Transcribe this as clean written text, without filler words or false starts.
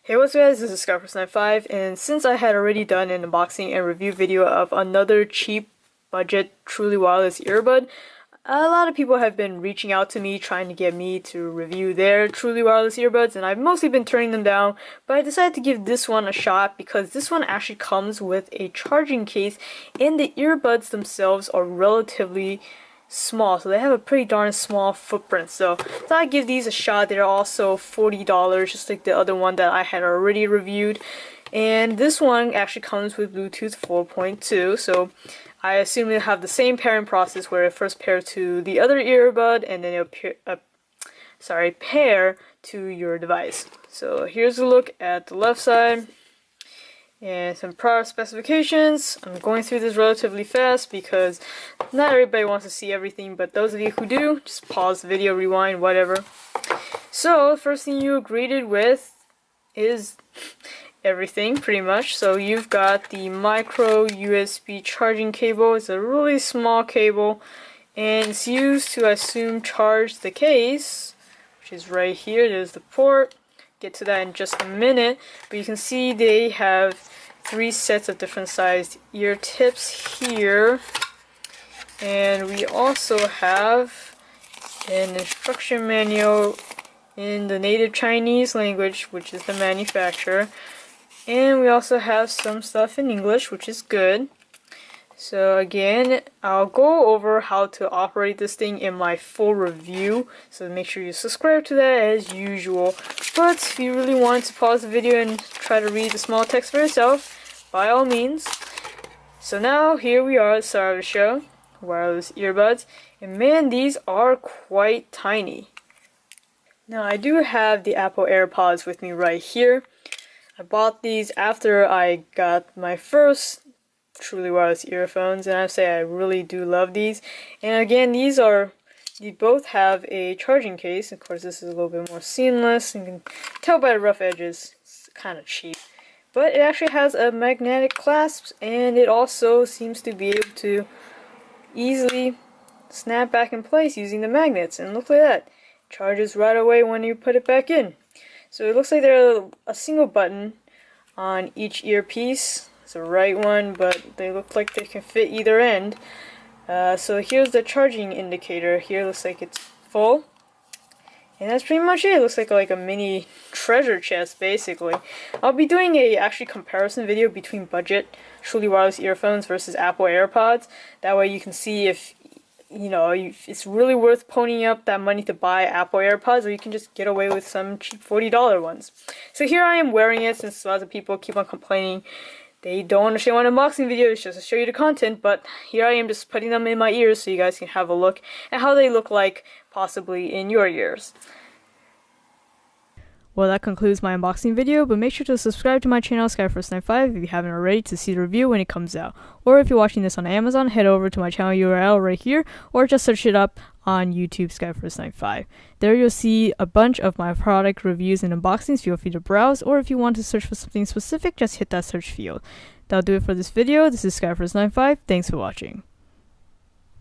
Hey, what's up guys, this is Skyforce95, and since I had already done an unboxing and review video of another cheap budget truly wireless earbud, a lot of people have been reaching out to me trying to get me to review their truly wireless earbuds, and I've mostly been turning them down, but I decided to give this one a shot because this one actually comes with a charging case and the earbuds themselves are relatively small, so they have a pretty darn small footprint. So I give these a shot. They're also $40, just like the other one that I had already reviewed. And this one actually comes with Bluetooth 4.2, so I assume it'll have the same pairing process where it first pairs to the other earbud and then it'll pair to your device. So here's a look at the left side and some product specifications. I'm going through this relatively fast because not everybody wants to see everything, but those of you who do, just pause the video, rewind, whatever. So the first thing you're greeted with is everything, pretty much. So you've got the micro USB charging cable. It's a really small cable, and it's used to, I assume, charge the case, which is right here. There's the port. Get to that in just a minute, but you can see they have 3 sets of different sized ear tips here, and we also have an instruction manual in the native Chinese language, which is the manufacturer, and we also have some stuff in English, which is good. So again, I'll go over how to operate this thing in my full review, so make sure you subscribe to that as usual. But if you really want to pause the video and try to read the small text for yourself, by all means. So now here we are at the start of the show, wireless earbuds, and man, these are quite tiny. Now I do have the Apple AirPods with me right here. I bought these after I got my first truly wireless earphones, and I say I really do love these. And again, they both have a charging case. Of course, this is a little bit more seamless. You can tell by the rough edges, it's kind of cheap. But it actually has a magnetic clasp, and it also seems to be able to easily snap back in place using the magnets. And look at that, it charges right away when you put it back in. So it looks like there's a single button on each earpiece. It's the right one, but they look like they can fit either end. So here's the charging indicator. Here looks like it's full, and that's pretty much it. It looks like a mini treasure chest, basically. I'll be doing a actually comparison video between budget truly wireless earphones versus Apple AirPods. That way you can see if it's really worth ponying up that money to buy Apple AirPods, or you can just get away with some cheap $40 ones. So here I am wearing it, since lots of people keep on complaining they don't understand what unboxing videos just to show you the content, but here I am just putting them in my ears so you guys can have a look at how they look like possibly in your ears. Well, that concludes my unboxing video, but make sure to subscribe to my channel Skyforce95 if you haven't already to see the review when it comes out. Or if you're watching this on Amazon, head over to my channel URL right here, or just search it up on YouTube Skyforce95. There you'll see a bunch of my product reviews and unboxings. Feel free to browse, or if you want to search for something specific, just hit that search field. That'll do it for this video. This is Skyforce95. Thanks for watching.